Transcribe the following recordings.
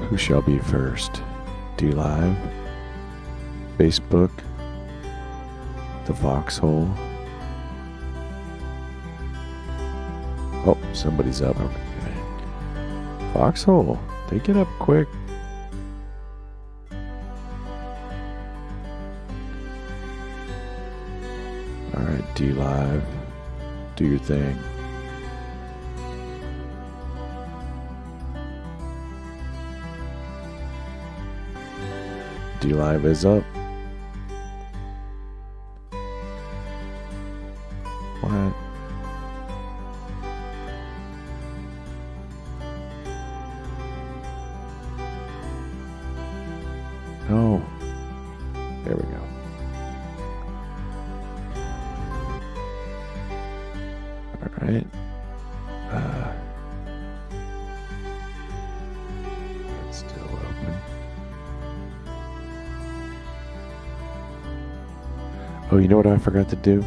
Who shall be first? D Live? Facebook? The Foxhole? Oh, somebody's up. Okay. Foxhole, take it up quick. Alright, D Live. Do your thing. D Live is up. What? No. There we go. All right. It's still open. Oh, you know what I forgot to do?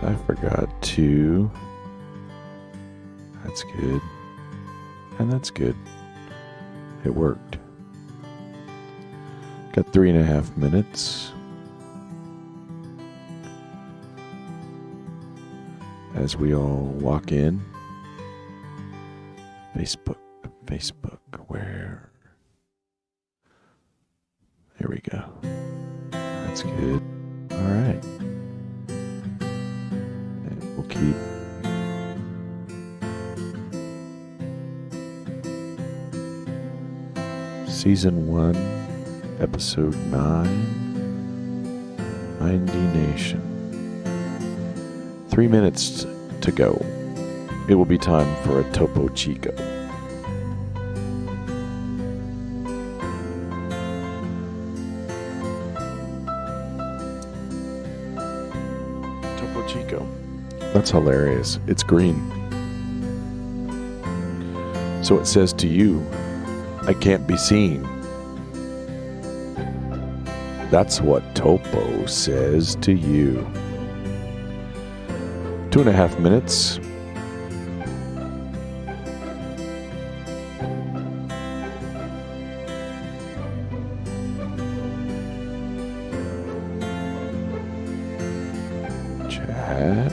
I forgot to. That's good. And that's good. It worked. Got 3.5 minutes. As we all walk in. Facebook, where? Here we go. That's good. All right. And we'll keep Season 1, Episode 9, 9dNation. 3 minutes to go. It will be time for a Topo Chico. Topo Chico. That's hilarious. It's green. So it says to you, I can't be seen. That's what Topo says to you. 2.5 minutes. Chat.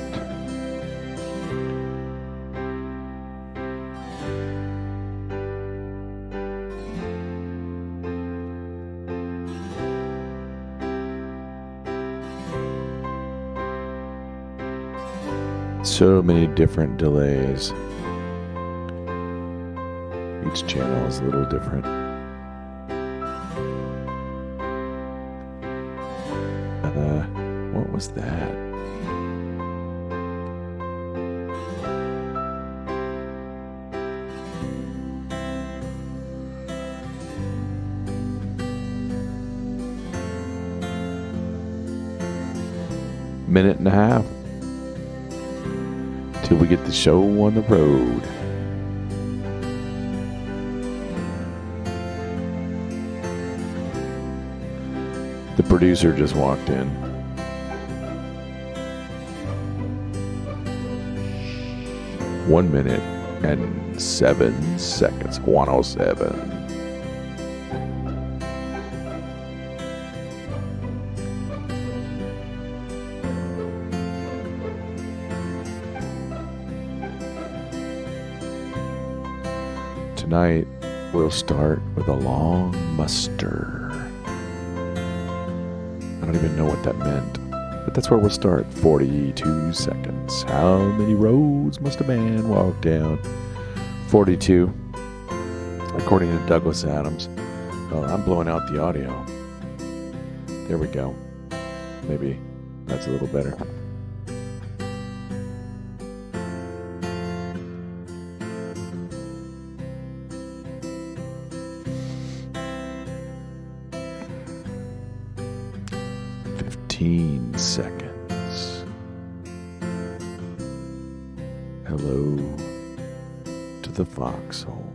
So many different delays. Each channel is a little different. What was that? Minute and a half. Till we get the show on the road. The producer just walked in. One minute and 7 seconds. 107. Tonight, we'll start with a long muster. I don't even know what that meant, but that's where we'll start. 42 seconds. How many roads must a man walk down? 42, according to Douglas Adams. Oh, I'm blowing out the audio. There we go. Maybe that's a little better. Seconds. Hello to the foxhole.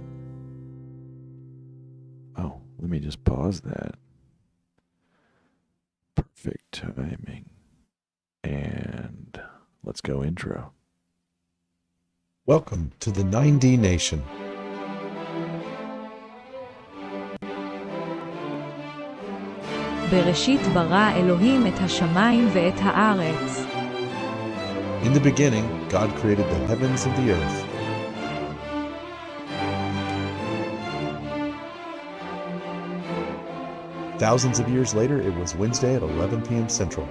Oh, let me just pause that. Perfect timing. And let's go intro. Welcome to the 9dNation. בראשית ברא אלוהים את השמיים ואת הארץ. In the beginning, God created the heavens and the earth. Thousands of years later, it was Wednesday at 11 p.m. Central.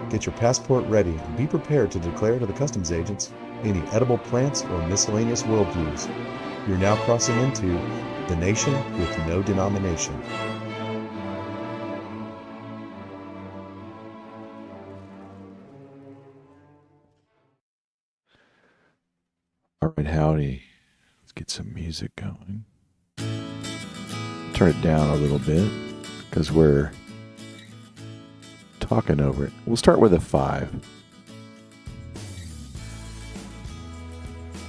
Get your passport ready and be prepared to declare to the customs agents any edible plants or miscellaneous worldviews. You're now crossing into the nation with no denomination. All right, howdy. Let's get some music going. Turn it down a little bit because we're talking over it. We'll start with a 5.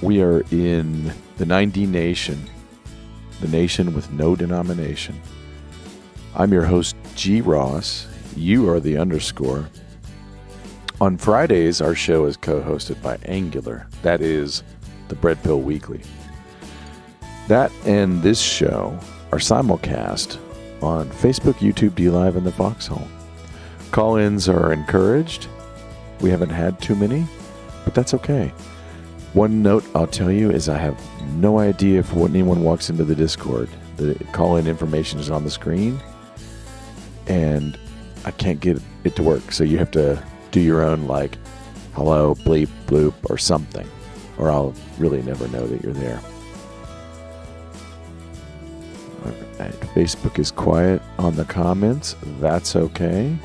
We are in the 9dNation, the nation with no denomination. I'm your host, G. Ross. You are the underscore. On Fridays, our show is co-hosted by Angular. That is the Bread Pill Weekly. That and this show are simulcast on Facebook, YouTube, DLive, and the Foxhole. Call-ins are encouraged. We haven't had too many, but that's okay. One note I'll tell you is I have no idea if when anyone walks into the Discord. The call-in information is on the screen, and I can't get it to work. So you have to do your own, like, hello, bleep, bloop, or something, or I'll really never know that you're there. All right, Facebook is quiet on the comments. That's okay.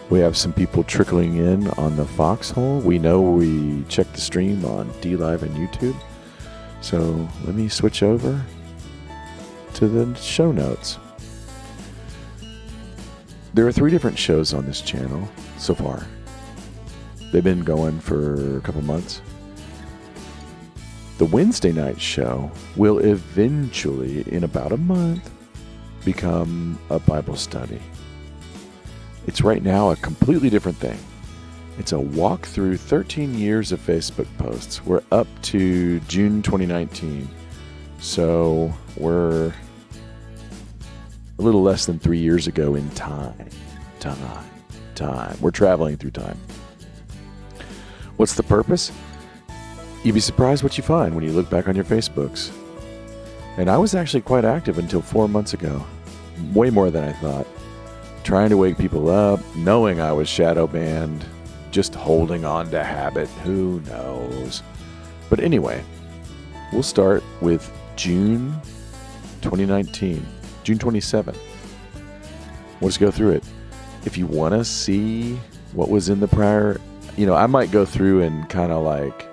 We have some people trickling in on the Foxhole. We know we check the stream on DLive and YouTube. So let me switch over to the show notes. There are 3 different shows on this channel so far. They've been going for a couple months. The Wednesday night show will eventually, in about a month, become a Bible study. It's right now a completely different thing. It's a walk through 13 years of Facebook posts. We're up to June 2019. So we're a little less than 3 years ago in time. We're traveling through time. What's the purpose? You'd be surprised what you find when you look back on your Facebooks. And I was actually quite active until 4 months ago. Way more than I thought. Trying to wake people up, knowing I was shadow banned, just holding on to habit, who knows. But anyway, we'll start with June 2019, June 27. We'll just go through it. If you want to see what was in the prior, I might go through and kind of like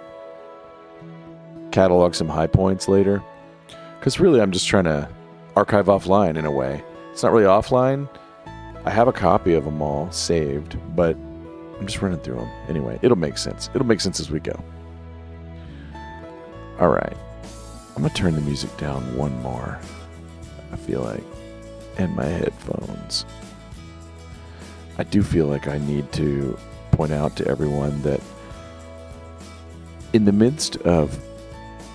catalog some high points later. Because really, I'm just trying to archive offline in a way. It's not really offline. I have a copy of them all saved, but I'm just running through them. Anyway, it'll make sense. It'll make sense as we go. All right. I'm going to turn the music down one more, I feel like, and my headphones. I do feel like I need to point out to everyone that in the midst of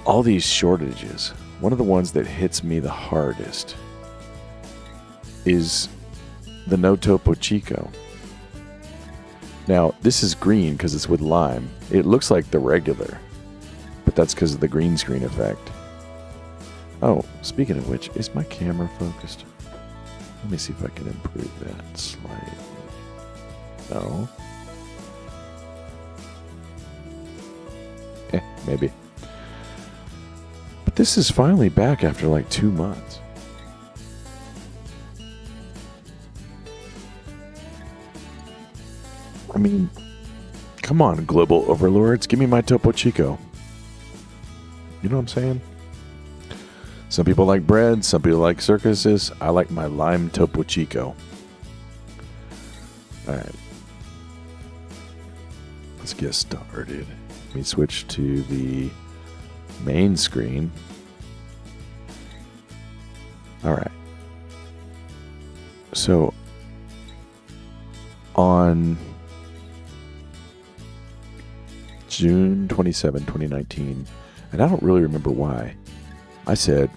all these shortages, one of the ones that hits me the hardest is the No Topo Chico. Now, this is green because it's with lime. It looks like the regular, but that's because of the green screen effect. Oh, speaking of which, is my camera focused? Let me see if I can improve that slightly. No. Maybe. But this is finally back after like 2 months. I mean, come on, global overlords. Give me my Topo Chico. You know what I'm saying? Some people like bread. Some people like circuses. I like my lime Topo Chico. All right. Let's get started. Let me switch to the main screen. All right. So, on June 27, 2019, And I don't really remember why. I said,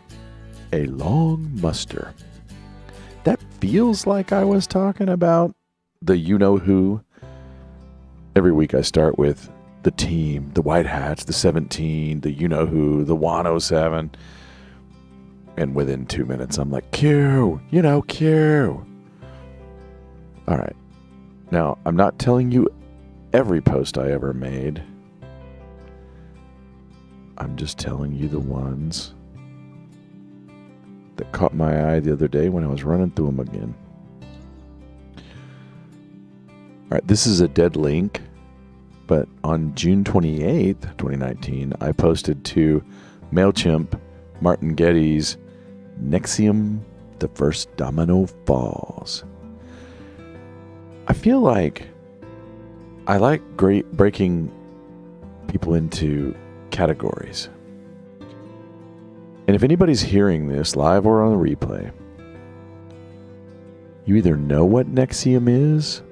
a long muster. That feels like I was talking about the you-know-who. Every week I start with the team, the White Hats, the 17, the you-know-who, the 107. And within 2 minutes, I'm like, Q, Q. All right. Now, I'm not telling you every post I ever made. I'm just telling you the ones that caught my eye the other day when I was running through them again. All right, this is a dead link, but on June 28th, 2019, I posted to MailChimp Martin Getty's Nexium, the first domino falls. I feel like I like breaking people into categories. And if anybody's hearing this live or on the replay, you either know what Nexium is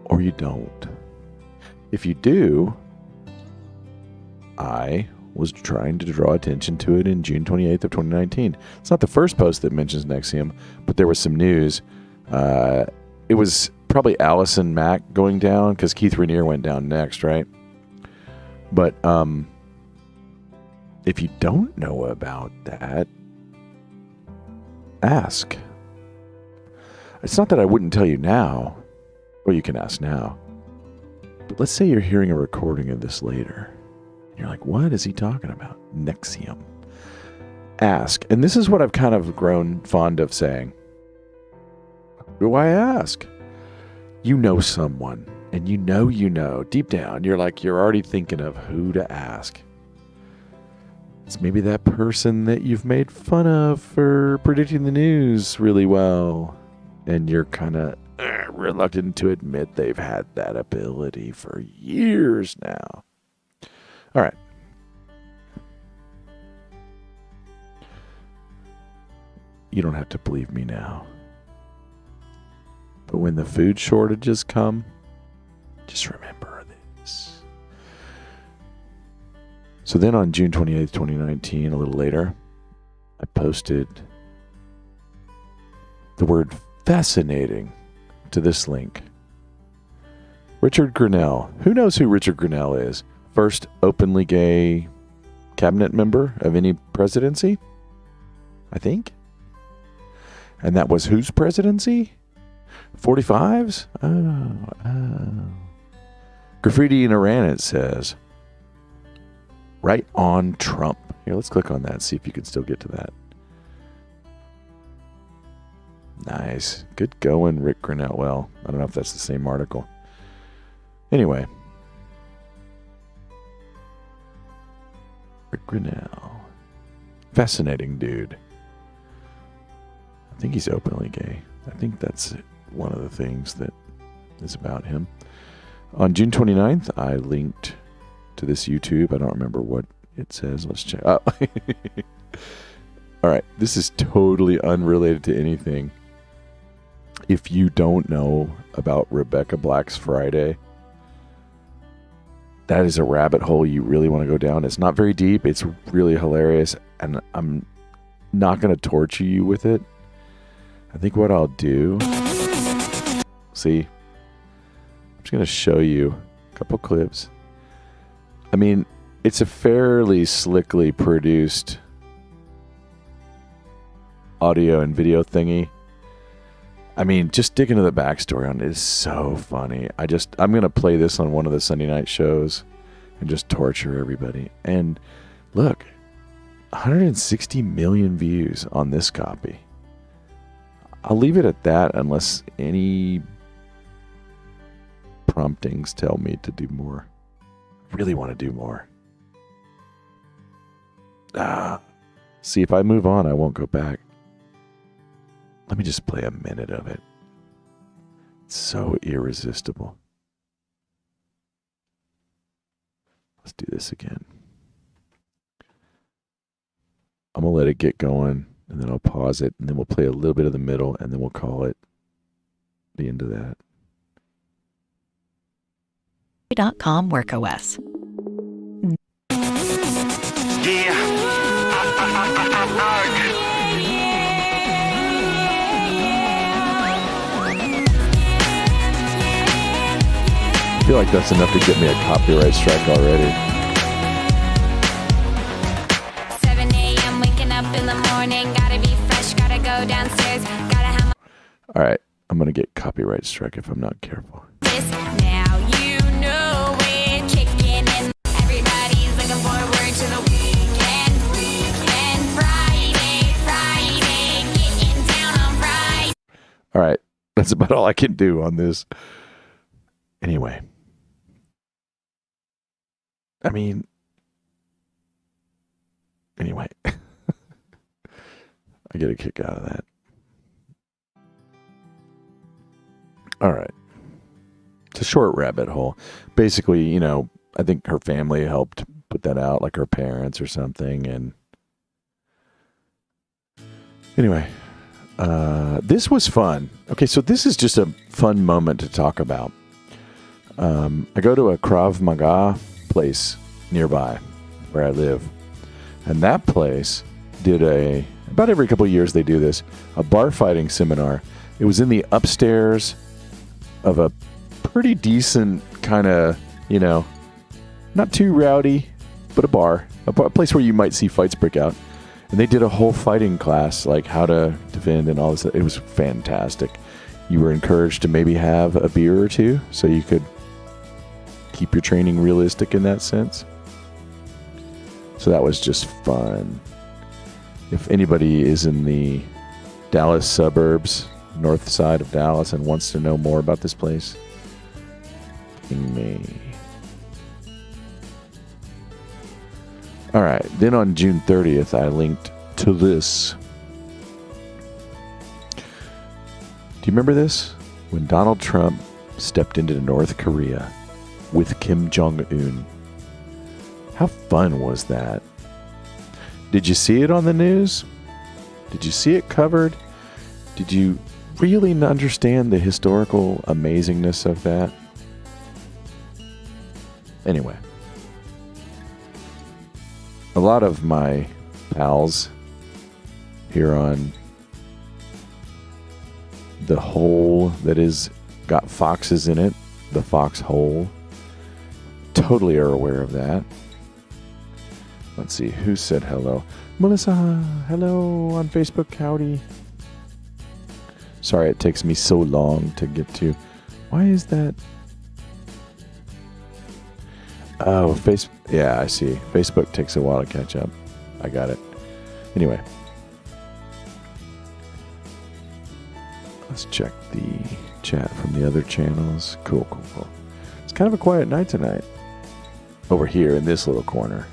or you don't. If you do, I was trying to draw attention to it in June 28th of 2019. It's not the first post that mentions Nexium, but there was some news. It was probably Allison Mack going down because Keith Rainier went down next, right? But if you don't know about that, ask. It's not that I wouldn't tell you now. Well, you can ask now. But let's say you're hearing a recording of this later. You're like, what is he talking about? Nexium. Ask. And this is what I've kind of grown fond of saying. Who do I ask? You know someone. And you know, deep down, you're already thinking of who to ask. It's maybe that person that you've made fun of for predicting the news really well. And you're kind of reluctant to admit they've had that ability for years now. All right. You don't have to believe me now. But when the food shortages come, just remember this. So then on June 28th, 2019, a little later, I posted the word fascinating to this link. Richard Grinnell. Who knows who Richard Grinnell is? First openly gay cabinet member of any presidency, I think. And that was whose presidency? 45's? Oh. Graffiti in Iran, it says. Right on Trump. Here, let's click on that, see if you can still get to that. Nice. Good going, Rick Grinnell. Well, I don't know if that's the same article. Anyway. Rick Grinnell. Fascinating dude. I think he's openly gay. I think that's one of the things that is about him. On June 29th, I linked to this YouTube. I don't remember what it says. Let's check. Oh. All right. This is totally unrelated to anything. If you don't know about Rebecca Black's Friday, that is a rabbit hole you really want to go down. It's not very deep. It's really hilarious. And I'm not going to torture you with it. I think what I'll do... See? I'm just going to show you a couple clips. I mean, it's a fairly slickly produced audio and video thingy. I mean, just dig into the backstory on it is so funny. I'm going to play this on one of the Sunday night shows and just torture everybody. And look, 160 million views on this copy. I'll leave it at that unless any promptings tell me to do more. I really want to do more. See, if I move on, I won't go back. Let me just play a minute of it. It's so irresistible. Let's do this again. I'm going to let it get going, and then I'll pause it, and then we'll play a little bit of the middle, and then we'll call it the end of that. .com Work OS. feel like that's enough to get me a copyright strike already. 7 a.m. waking up in the morning. Gotta be fresh, gotta go downstairs. Gotta have All right, I'm going to get copyright strike if I'm not careful. this. Now you know we're kicking in. Everybody's looking forward to the weekend. Friday, getting down on Friday. All right, that's about all I can do on this. Anyway. I mean, anyway. I get a kick out of that. All right. It's a short rabbit hole. Basically, you know, I think her family helped put that out, like her parents or something. And anyway, this was fun. Okay, so this is just a fun moment to talk about. I go to a Krav Maga place nearby where I live. And that place did about every couple of years they do this, a bar fighting seminar. It was in the upstairs of a pretty decent kind of, you know, not too rowdy, but a bar, a place where you might see fights break out. And they did a whole fighting class, like how to defend and all this. It was fantastic. You were encouraged to maybe have a beer or two so you could keep your training realistic in that sense. So that was just fun. If anybody is in the Dallas suburbs, north side of Dallas, and wants to know more about this place, ping me. All right. Then on June 30th, I linked to this. Do you remember this? When Donald Trump stepped into North Korea with Kim Jong-un. How fun was that? Did you see it on the news? Did you see it covered? Did you really understand the historical amazingness of that? Anyway. A lot of my pals here on the hole that is got foxes in it, the foxhole, totally are aware of that. Let's see, who said hello? Melissa, hello on Facebook, howdy. Sorry it takes me so long to get to. Why is that? Oh, yeah, I see. Facebook takes a while to catch up. I got it. Anyway. Let's check the chat from the other channels. Cool. It's kind of a quiet night tonight. Over here in this little corner.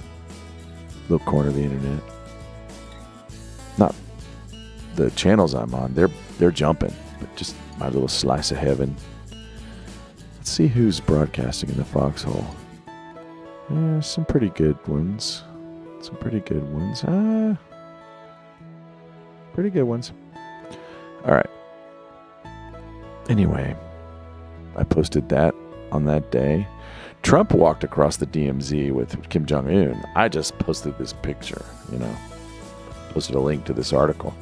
Little corner of the internet. Not the channels I'm on. They're jumping. But just my little slice of heaven. Let's see who's broadcasting in the foxhole. Some pretty good ones. Pretty good ones. All right. Anyway, I posted that on that day. Trump walked across the DMZ with Kim Jong-un. I just posted this picture, you know. Posted a link to this article.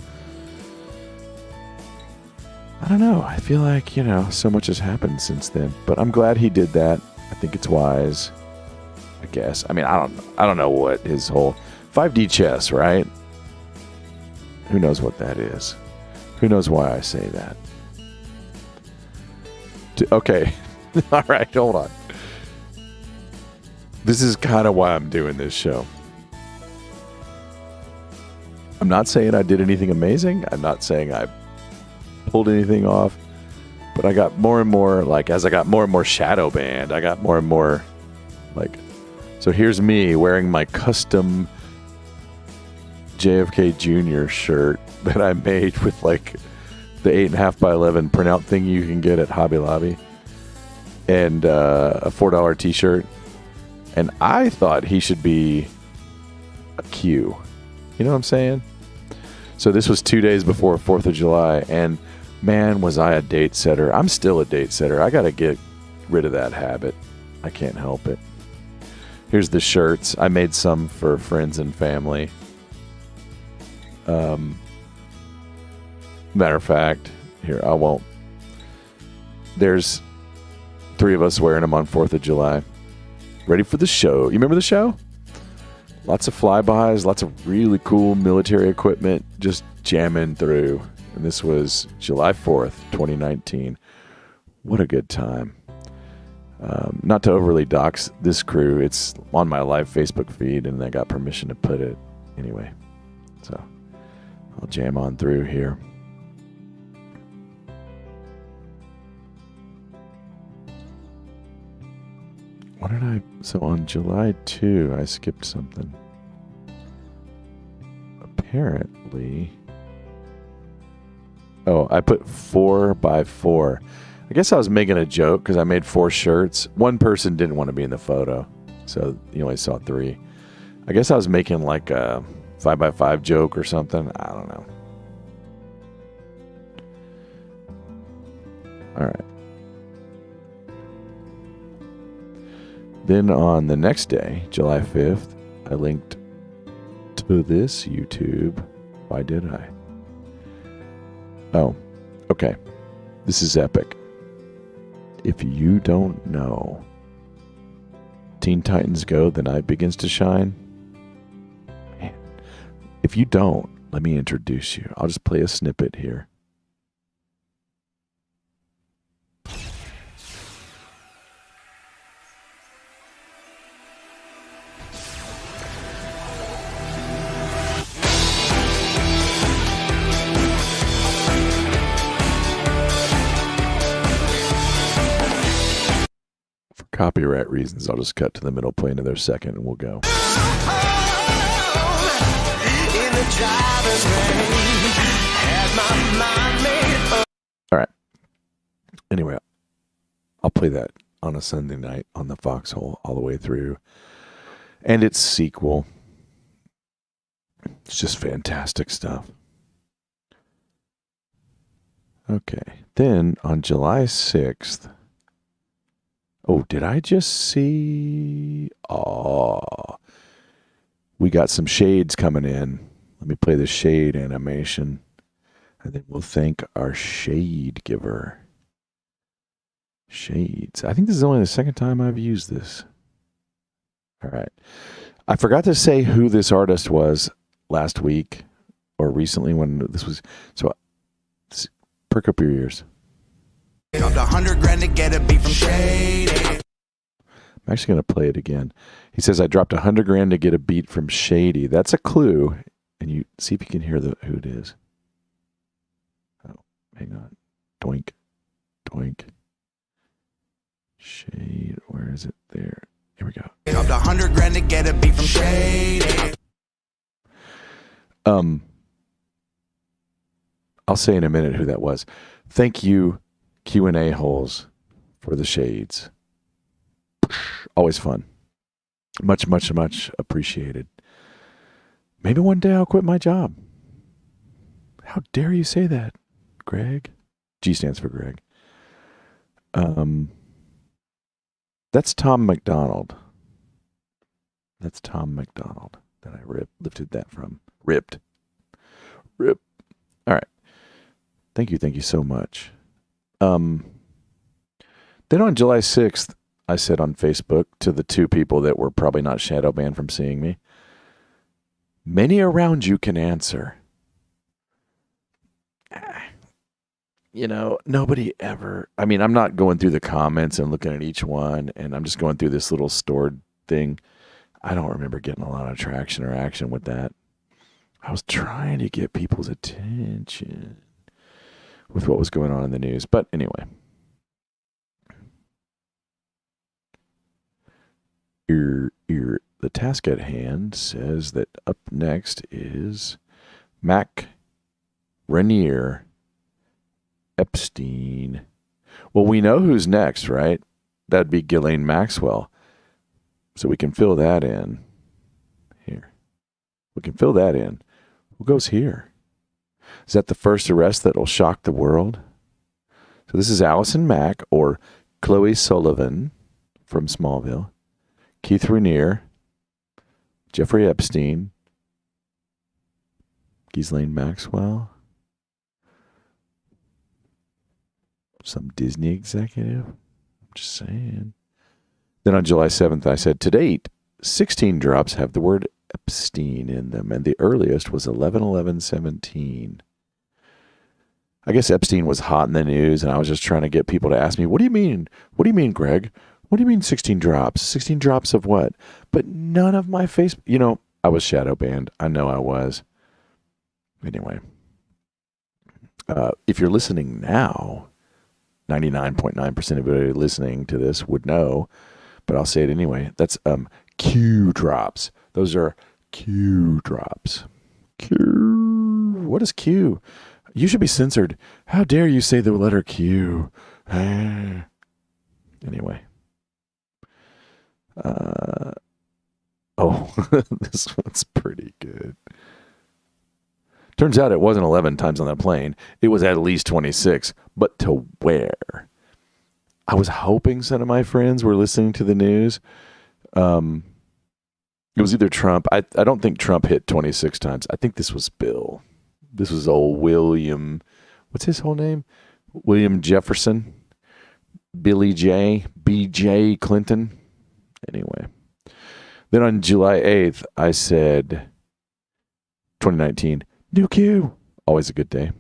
I don't know. I feel like, you know, so much has happened since then. But I'm glad he did that. I think it's wise. I guess. I mean, I don't know what his whole 5D chess, right? Who knows what that is? Who knows why I say that? Okay. All right, hold on. This is kind of why I'm doing this show. I'm not saying I did anything amazing. I'm not saying I pulled anything off. But I got more and more, like, as I got more and more shadow banned, I got more and more, like, so here's me wearing my custom JFK Jr. shirt that I made with, like, the 8.5 by 11 printout thing you can get at Hobby Lobby. And a $4 t-shirt. And I thought he should be a Q. You know what I'm saying? So this was 2 days before 4th of July. And man, was I a date setter. I'm still a date setter. I got to get rid of that habit. I can't help it. Here's the shirts. I made some for friends and family. Matter of fact, here, I won't. There's three of us wearing them on 4th of July. Ready for the show. You remember the show? Lots of flybys, lots of really cool military equipment just jamming through. And this was July 4th, 2019. What a good time. Not to overly dox this crew. It's on my live Facebook feed, and I got permission to put it anyway. So I'll jam on through here. What did I... So on July 2, I skipped something. Apparently... Oh, I put 4x4. I guess I was making a joke because I made 4 shirts. One person didn't want to be in the photo, so you only saw 3. I guess I was making like a 5x5 joke or something. I don't know. All right. Then on the next day, July 5th, I linked to this YouTube. Why did I? Oh, okay. This is epic. If you don't know, Teen Titans Go, The Night Begins to Shine. Man, if you don't, let me introduce you. I'll just play a snippet here. Copyright reasons, I'll just cut to the middle, play another second, and we'll go. All right. Anyway, I'll play that on a Sunday night on the Foxhole all the way through. And its sequel. It's just fantastic stuff. Okay. Then on July 6th, oh, did I just see? Oh, we got some shades coming in. Let me play the shade animation. And then we'll thank our shade giver. Shades. I think this is only the second time I've used this. All right. I forgot to say who this artist was last week or recently when this was. So perk up your ears. Dropped $100,000 to get a beat from Shady. I'm actually going to play it again. He says, I dropped $100,000 to get a beat from Shady. That's a clue. And you see if you can hear who it is. Oh, hang on. Doink. Doink. Shade. Where is it? There. Here we go. Dropped $100,000 to get a beat from Shady. I'll say in a minute who that was. Thank you, Q&A holes, for the shades. Always fun. Much, much, much appreciated. Maybe one day I'll quit my job. How dare you say that, Greg? G stands for Greg. That's Tom McDonald. That's Tom McDonald that I lifted that from. Ripped. Rip. All right. Thank you so much. Then on July 6th, I said on Facebook to the 2 people that were probably not shadow banned from seeing me, many around you can answer. You know, nobody ever, I mean, I'm not going through the comments and looking at each one, and I'm just going through this little stored thing. I don't remember getting a lot of traction or action with that. I was trying to get people's attention with what was going on in the news. But anyway. The task at hand says that up next is Mac Rainier Epstein. Well, we know who's next, right? That'd be Ghislaine Maxwell. So we can fill that in here. We can fill that in. Who goes here? Is that the first arrest that will shock the world? So this is Allison Mack, or Chloe Sullivan from Smallville, Keith Rainier, Jeffrey Epstein, Ghislaine Maxwell, some Disney executive, Just saying. Then on July 7th, I said, to date, 16 drops have the word Epstein in them, and the earliest was 11/11/17. I guess Epstein was hot in the news, and I was just trying to get people to ask me, what do you mean? What do you mean, Greg? What do you mean 16 drops? 16 drops of what? But none of my Facebook, I was shadow banned. I know I was. Anyway, if you're listening now, 99.9% of everybody listening to this would know, but I'll say it anyway. That's Q drops. Those are Q drops. Q. What is Q? You should be censored. How dare you say the letter Q? Anyway. This one's pretty good. Turns out it wasn't 11 times on that plane. It was at least 26. But to where? I was hoping some of my friends were listening to the news. It was either Trump. I don't think Trump hit 26 times. I think this was Bill. This was old William. What's his whole name? William Jefferson. Billy J. B.J. Clinton. Anyway. Then on July 8th, I said, 2019, new Q. Always a good day.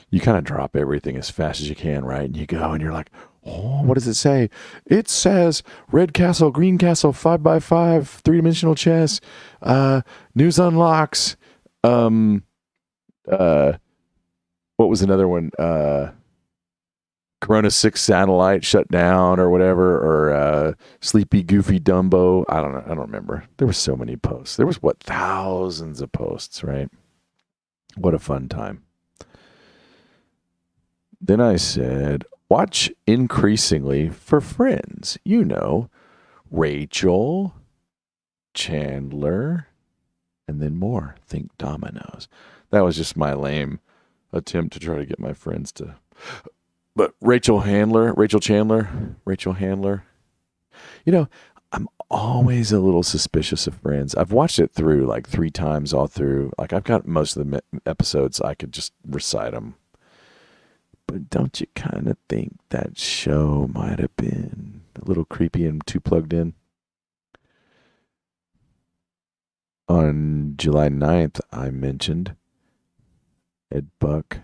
You kind of drop everything as fast as you can, right? And you go and you're like, oh, what does it say? It says Red Castle, Green Castle, 5x5, three-dimensional chess, news unlocks, what was another one? Corona 6 satellite shut down or whatever, or Sleepy Goofy Dumbo. I don't know. I don't remember. There were so many posts. There was thousands of posts, right? What a fun time. Then I said, watch increasingly for friends. Rachel, Chandler, and then more. Think dominoes. That was just my lame attempt to try to get my friends to. But Rachel Chandler. I'm always a little suspicious of Friends. I've watched it through like 3 times all through. Like I've got most of the episodes. I could just recite them. But don't you kind of think that show might have been a little creepy and too plugged in? On July 9th, I mentioned Ed Buck.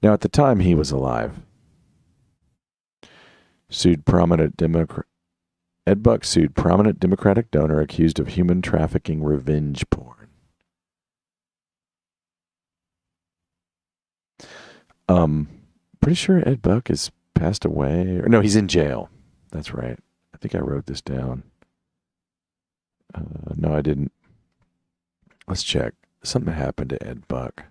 Now, at the time, he was alive. Ed Buck sued prominent Democratic donor accused of human trafficking revenge porn. Pretty sure Ed Buck has passed away. No, he's in jail. That's right. I think I wrote this down. No, I didn't. Let's check. Something happened to Ed Buck.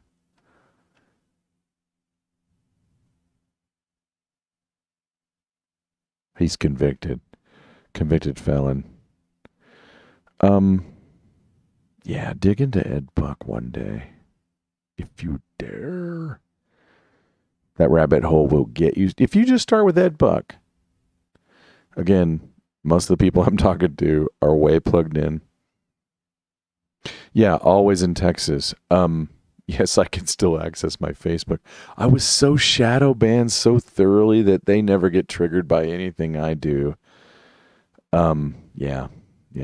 He's convicted. Convicted felon. Yeah, dig into Ed Buck one day. If you dare. That rabbit hole will get you. If you just start with Ed Buck. Again, most of the people I'm talking to are way plugged in. Yeah, always in Texas. Yes, I can still access my Facebook. I was so shadow banned so thoroughly that they never get triggered by anything I do. Yeah,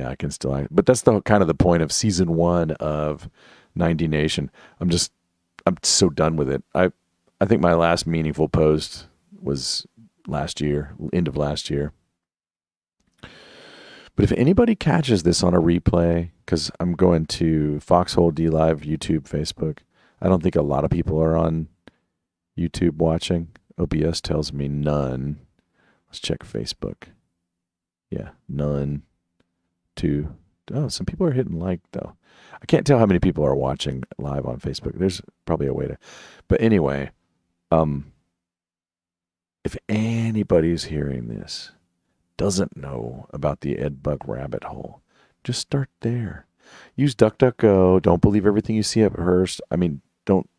I can still. But that's the kind of the point of season 1 of 9dNation. I'm so done with it. I think my last meaningful post was last year, end of last year. But if anybody catches this on a replay, because I'm going to Foxhole, DLive, YouTube, Facebook. I don't think a lot of people are on YouTube watching. OBS tells me none. Let's check Facebook. Yeah, none. 2. Oh, some people are hitting like, though. I can't tell how many people are watching live on Facebook. There's probably a way to. But anyway, if anybody's hearing this, doesn't know about the Ed Buck rabbit hole, just start there. Use DuckDuckGo. Don't believe everything you see at first. I mean, don't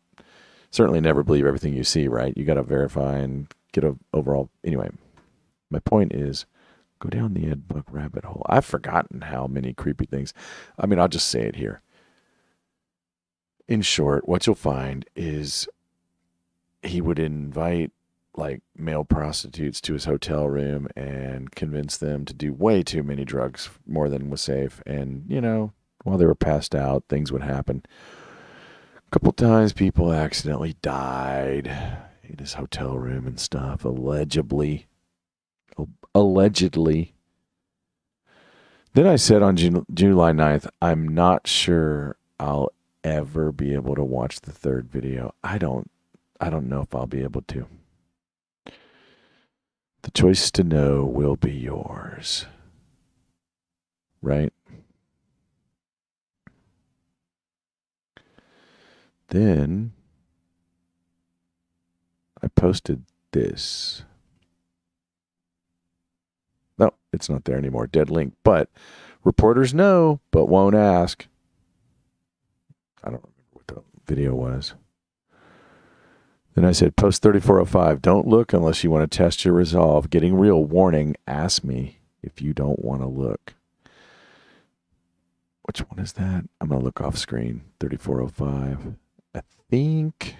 certainly never believe everything you see, right? You got to verify and get a overall. Anyway, my point is, go down the Ed Buck rabbit hole. I've forgotten how many creepy things. I mean, I'll just say it here. In short, what you'll find is he would invite like male prostitutes to his hotel room and convinced them to do way too many drugs, more than was safe. And, you know, while they were passed out, things would happen. A couple times people accidentally died in his hotel room and stuff, allegedly. Then I said on July 9th, I'm not sure I'll ever be able to watch the third video. I don't know if I'll be able to. The choice to know will be yours. Right? Then I posted this. No, it's not there anymore. Dead link. But reporters know, but won't ask. I don't remember what the video was. Then I said, post 3405. Don't look unless you want to test your resolve. Getting real. Warning. Ask me if you don't want to look. Which one is that? I'm going to look off screen. 3405. I think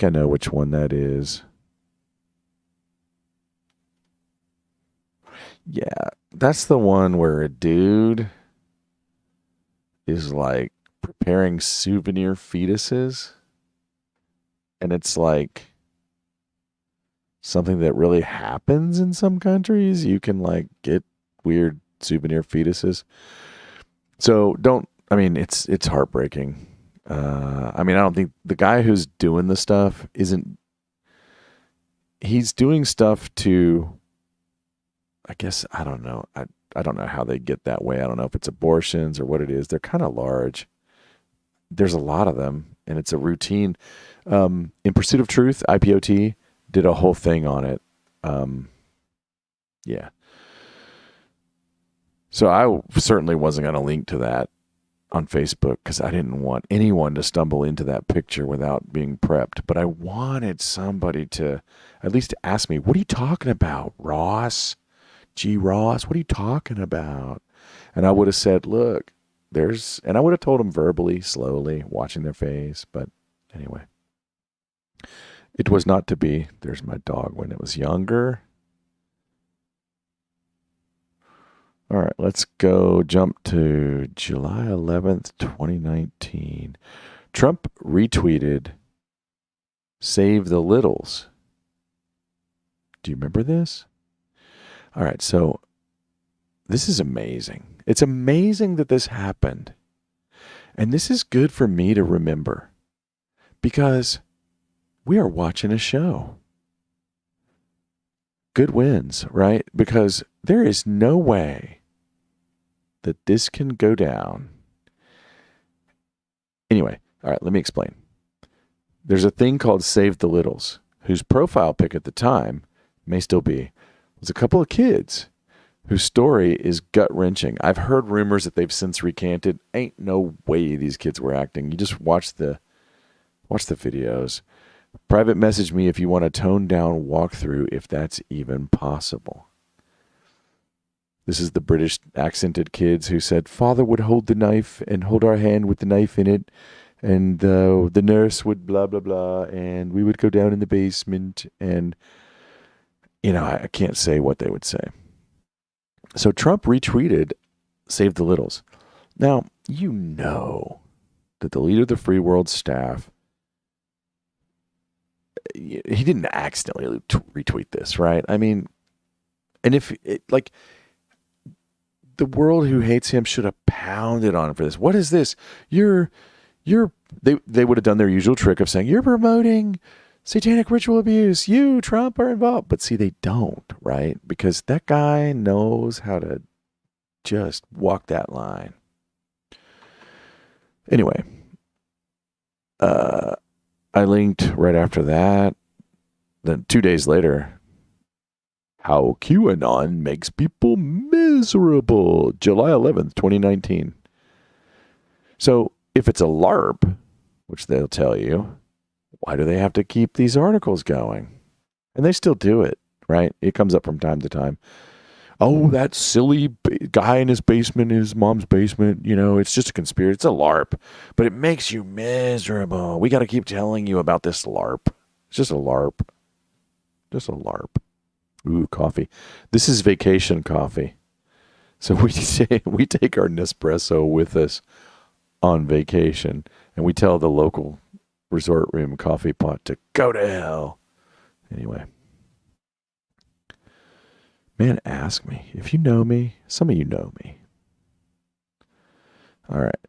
I know which one that is. Yeah, that's the one where a dude is like preparing souvenir fetuses. And it's like something that really happens in some countries. You can like get weird souvenir fetuses. So it's heartbreaking. I don't think the guy who's doing the stuff he's doing stuff to, I guess, I don't know. I don't know how they get that way. I don't know if it's abortions or what it is. They're kind of large. There's a lot of them, and it's a routine. In Pursuit of Truth, IPOT did a whole thing on it. Yeah. So I certainly wasn't going to link to that on Facebook because I didn't want anyone to stumble into that picture without being prepped. But I wanted somebody to at least ask me, what are you talking about, Ross? G. Ross, what are you talking about? And I would have said, look, and I would have told them verbally, slowly, watching their face. But anyway, it was not to be. There's my dog when it was younger. All right, let's jump to July 11th, 2019. Trump retweeted, "Save the Littles." Do you remember this? All right, so this is amazing. It's amazing that this happened. And this is good for me to remember because we are watching a show. Good wins, right? Because there is no way that this can go down. Anyway, all right, let me explain. There's a thing called Save the Littles, whose profile pic at the time may still be, was a couple of kids whose story is gut-wrenching. I've heard rumors that they've since recanted. Ain't no way these kids were acting. You just watch the videos. Private message me if you want a toned-down walkthrough, if that's even possible. This is the British accented kids who said, Father would hold the knife and hold our hand with the knife in it, and the nurse would blah, blah, blah, and we would go down in the basement, and, I can't say what they would say. So Trump retweeted Save the Littles. Now, you know that the leader of the Free World staff, he didn't accidentally retweet this, right? I mean, and if the world who hates him should have pounded on him for this. What is this? They would have done their usual trick of saying, you're promoting satanic ritual abuse. You, Trump, are involved. But see, they don't, right? Because that guy knows how to just walk that line. Anyway, I linked right after that. Then 2 days later, how QAnon makes people miserable. July 11th, 2019. So if it's a LARP, which they'll tell you, why do they have to keep these articles going? And they still do it, right? It comes up from time to time. Oh, that silly guy in his basement, in his mom's basement, it's just a conspiracy. It's a LARP, but it makes you miserable. We got to keep telling you about this LARP. It's just a LARP. Just a LARP. Ooh, coffee. This is vacation coffee. So we take our Nespresso with us on vacation, and we tell the local resort room coffee pot to go to hell. Anyway. Man, ask me. If you know me, some of you know me. All right.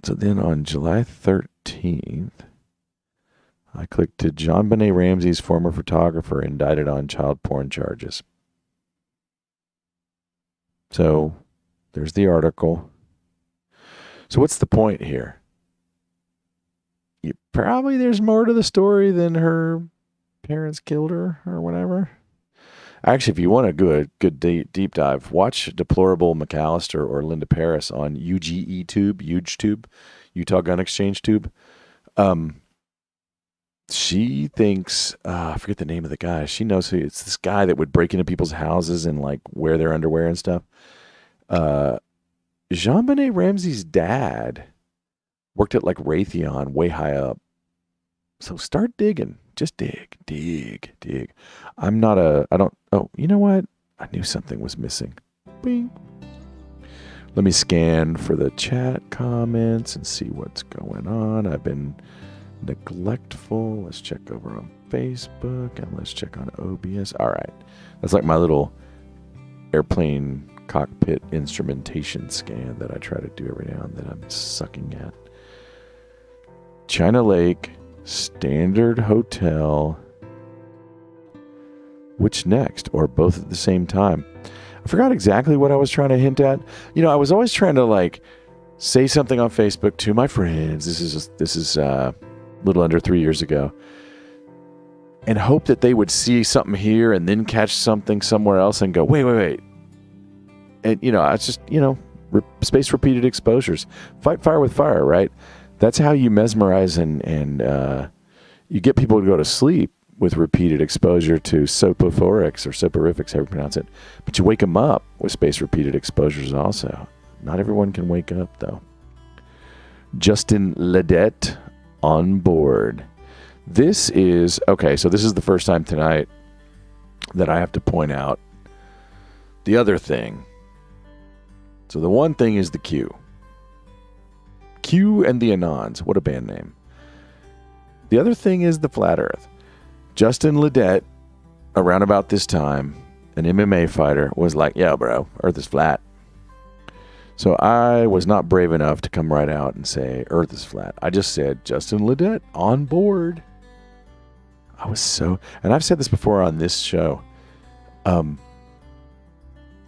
So then on July 13th, I clicked to John Benet Ramsey's former photographer indicted on child porn charges. So there's the article. So what's the point here? Probably there's more to the story than her parents killed her or whatever. Actually, if you want a good deep dive, watch Deplorable McAllister or Linda Paris on UGE Tube, Utah Gun Exchange Tube. She thinks, I forget the name of the guy. She knows who it's this guy that would break into people's houses and like wear their underwear and stuff. Jean Benet Ramsey's dad worked at like Raytheon way high up. So start digging. Just dig. Oh, you know what? I knew something was missing. Bing. Let me scan for the chat comments and see what's going on. I've been neglectful. Let's check over on Facebook and let's check on OBS. All right. That's like my little airplane cockpit instrumentation scan that I try to do every now and then. I'm sucking at. China Lake, Standard Hotel. Which next? Or both at the same time? I forgot exactly what I was trying to hint at. You know, I was always trying to like say something on Facebook to my friends. This is a little under 3 years ago. And hope that they would see something here and then catch something somewhere else and go, wait. And, you know, it's just, you know, space repeated exposures. Fight fire with fire, right? That's how you mesmerize and you get people to go to sleep with repeated exposure to soporifics or soporifics, however you pronounce it. But you wake them up with space repeated exposures also. Not everyone can wake up, though. Justin Ledette on board. This is the first time tonight that I have to point out the other thing. So the one thing is the Q. Q and the Anons. What a band name. The other thing is the Flat Earth. Justin Ledette, around about this time, an MMA fighter, was like, yeah, bro, Earth is flat. So I was not brave enough to come right out and say Earth is flat. I just said Justin Ledette on board. And I've said this before on this show. I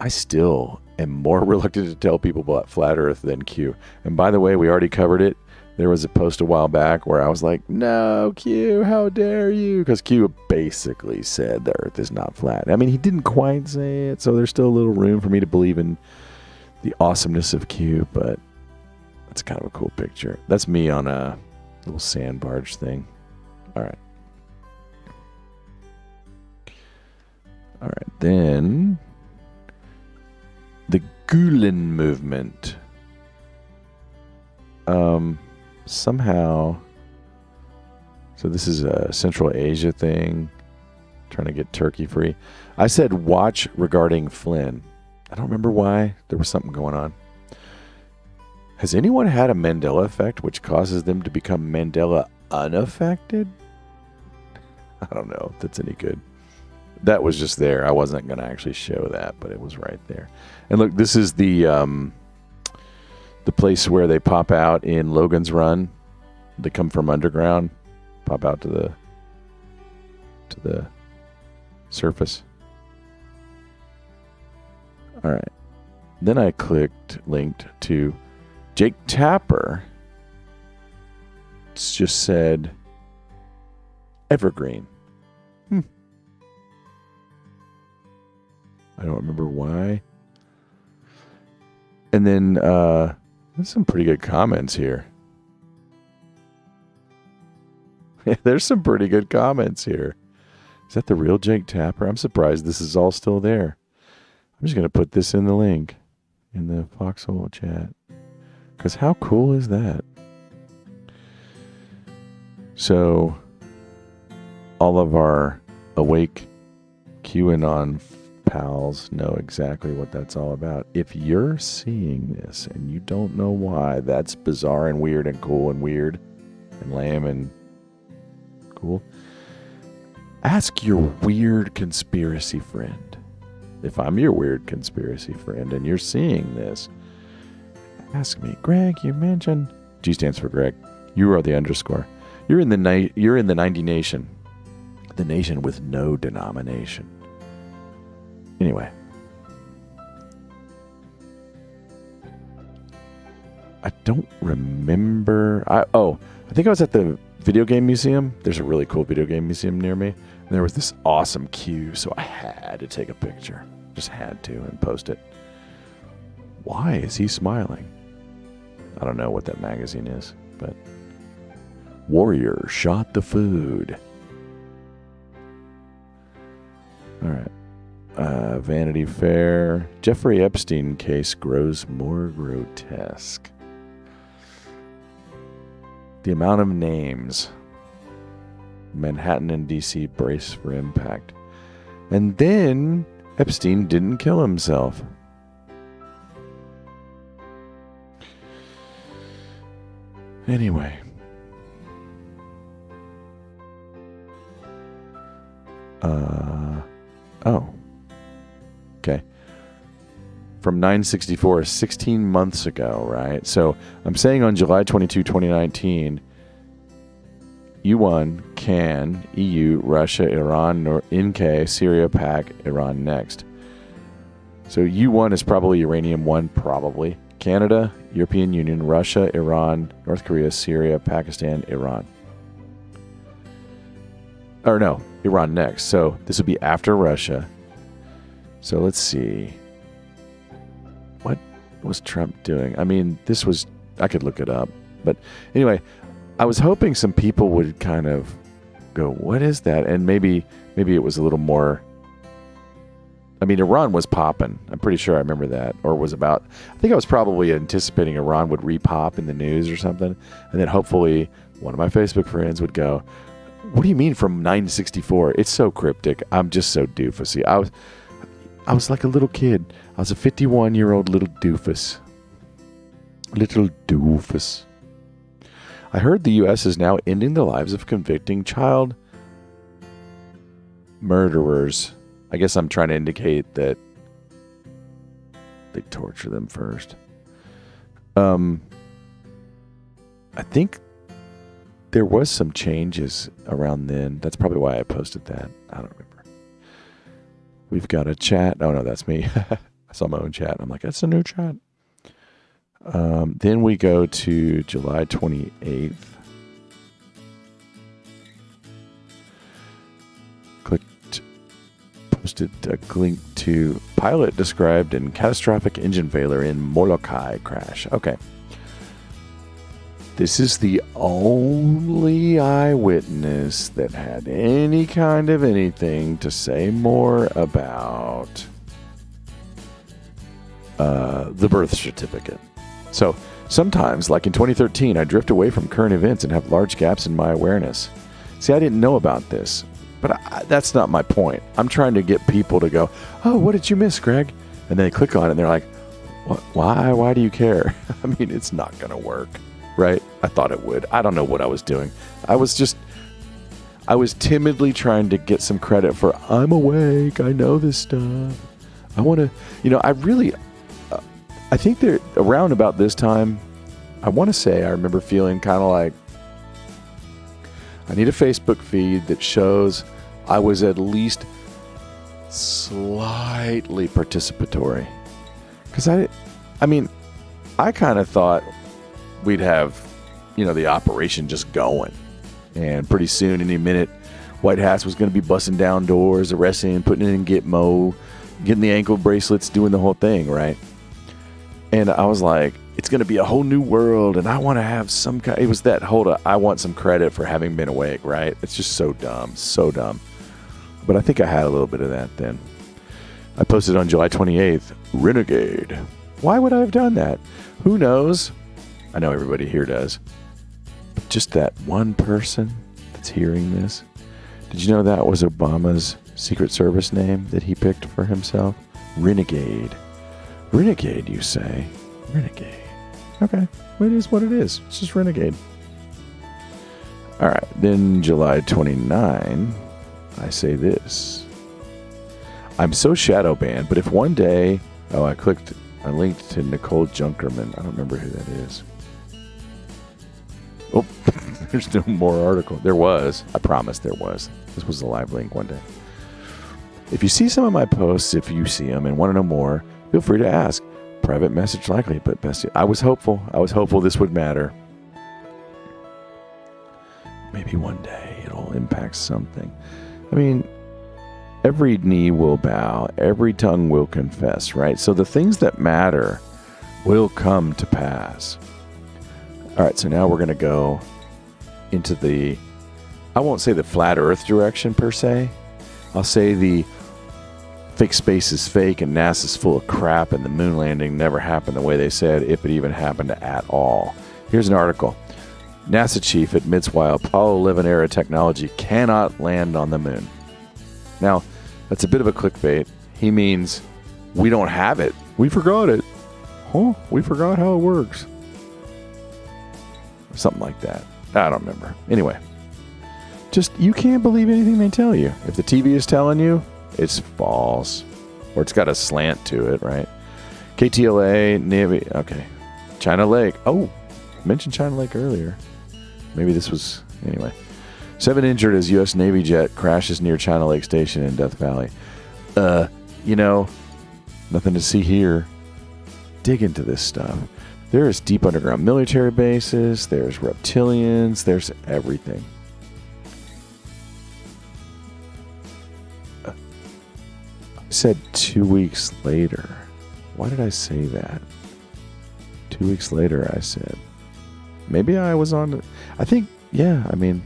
still am more reluctant to tell people about Flat Earth than Q. And by the way, we already covered it. There was a post a while back where I was like, no, Q, how dare you? Because Q basically said the Earth is not flat. I mean, he didn't quite say it, so there's still a little room for me to believe in the awesomeness of Q, but that's kind of a cool picture. That's me on a little sand barge thing. All right. Then the Gulen movement. Somehow, so this is a Central Asia thing, trying to get Turkey free. I said watch regarding Flynn. I don't remember why. There was something going on. Has anyone had a Mandela effect which causes them to become Mandela unaffected? I don't know if that's any good. That was just there. I wasn't going to actually show that, but it was right there. And look, this is the place where they pop out in Logan's Run. They come from underground, pop out to the surface. All right. Then I linked to Jake Tapper. It's just said Evergreen. I don't remember why. And then there's some pretty good comments here. There's some pretty good comments here. Is that the real Jake Tapper? I'm surprised this is all still there. I'm just going to put this in the link in the Foxhole chat. Because how cool is that? So, all of our awake QAnon pals know exactly what that's all about. If you're seeing this and you don't know why, that's bizarre and weird and cool and weird and lame and cool. Ask your weird conspiracy friend. If I'm your weird conspiracy friend and you're seeing this, ask me, Greg, you mentioned... G stands for Greg. You are the underscore. You're in the 9dNation. The nation with no denomination. Anyway. I don't remember... I think I was at the video game museum. There's a really cool video game museum near me. And there was this awesome queue, so I had to take a picture. Just had to and post it. Why is he smiling? I don't know what that magazine is, but... Warrior shot the food. All right. Vanity Fair. Jeffrey Epstein case grows more grotesque. The amount of names. Manhattan and DC brace for impact. And then Epstein didn't kill himself. Anyway. Okay. From 964, 16 months ago, right? So I'm saying on July 22, 2019, U1, CAN, EU, Russia, Iran, NK, Syria, PAC, Iran next. So U1 is probably Uranium 1, probably. Canada, European Union, Russia, Iran, North Korea, Syria, Pakistan, Iran. Or no, Iran next. So this would be after Russia. So let's see. What was Trump doing? I mean, this was... I could look it up. But anyway, I was hoping some people would kind of go, what is that? And maybe it was a little more... I mean, Iran was popping. I'm pretty sure I remember that. Or was about... I think I was probably anticipating Iran would re-pop in the news or something. And then hopefully one of my Facebook friends would go, what do you mean from 964? It's so cryptic. I'm just so doofusy. I was like a little kid. I was a 51-year-old little doofus. Little doofus. I heard the U.S. is now ending the lives of convicting child murderers. I guess I'm trying to indicate that they torture them first. I think there was some changes around then. That's probably why I posted that. I don't remember. We've got a chat. Oh, no, that's me. I saw my own chat. I'm like, that's a new chat. Then we go to July 28th. Posted a link to pilot described in catastrophic engine failure in Molokai crash. Okay. This is the only eyewitness that had any kind of anything to say more about the birth certificate. So sometimes, like in 2013, I drift away from current events and have large gaps in my awareness. See, I didn't know about this, but that's not my point. I'm trying to get people to go, oh, what did you miss, Greg? And they click on it and they're like, what? Why do you care? I mean, it's not going to work. Right? I thought it would. I don't know what I was doing. I was timidly trying to get some credit for, I'm awake, I know this stuff. I want to, I think that around about this time, I want to say I remember feeling kind of like, I need a Facebook feed that shows I was at least slightly participatory. Because I kind of thought we'd have, the operation just going. And pretty soon, any minute, White Hats was going to be busting down doors, arresting, putting it in Gitmo, getting the ankle bracelets, doing the whole thing, right? And I was like, it's going to be a whole new world, and I want to have some kind... It was that whole, I want some credit for having been awake, right? It's just so dumb, so dumb. But I think I had a little bit of that then. I posted on July 28th, Renegade. Why would I have done that? Who knows? I know everybody here does. But just that one person that's hearing this. Did you know that was Obama's Secret Service name that he picked for himself? Renegade. Renegade, you say? Renegade. Okay. Well, it is what it is. It's just Renegade. All right. Then July 29, I say this. I'm so shadow banned, but if one day... Oh, I linked to Nicole Junkerman. I don't remember who that is. Oh, there's no more article. There was. I promise there was. This was a live link one day. If you see some of my posts, if you see them and want to know more, feel free to ask. Private message likely, but best. I was hopeful. I was hopeful this would matter. Maybe one day it'll impact something. I mean, every knee will bow, every tongue will confess, right? So the things that matter will come to pass. All right, so now we're going to go into the, I won't say the flat earth direction per se. I'll say the fake space is fake and NASA's full of crap and the moon landing never happened the way they said, if it even happened at all. Here's an article. NASA chief admits why Apollo 11 era technology cannot land on the moon. Now, that's a bit of a clickbait. He means we don't have it. We forgot it. Oh, we forgot how it works. Something like that. I don't remember. Anyway, just you can't believe anything they tell you. If the TV is telling you, it's false. Or it's got a slant to it, right? KTLA, Navy. Okay. China Lake. Oh, I mentioned China Lake earlier. Maybe this was... Anyway. 7 injured as U.S. Navy jet crashes near China Lake Station in Death Valley. Nothing to see here. Dig into this stuff. There is deep underground military bases. There's reptilians. There's everything. I said 2 weeks later. Why did I say that? 2 weeks later, I said. Maybe I was on... I think, yeah, I mean...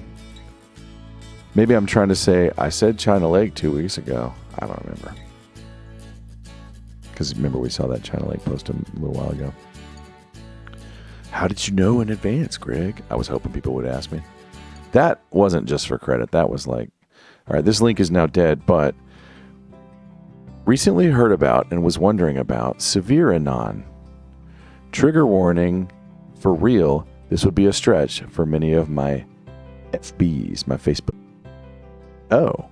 Maybe I'm trying to say, I said China Lake 2 weeks ago. I don't remember. Because remember we saw that China Lake post a little while ago. How did you know in advance, Greg? I was hoping people would ask me. That wasn't just for credit. That was like, all right, this link is now dead, but recently heard about and was wondering about severe anon. Trigger warning, for real, this would be a stretch for many of my FBs, my Facebook. Oh,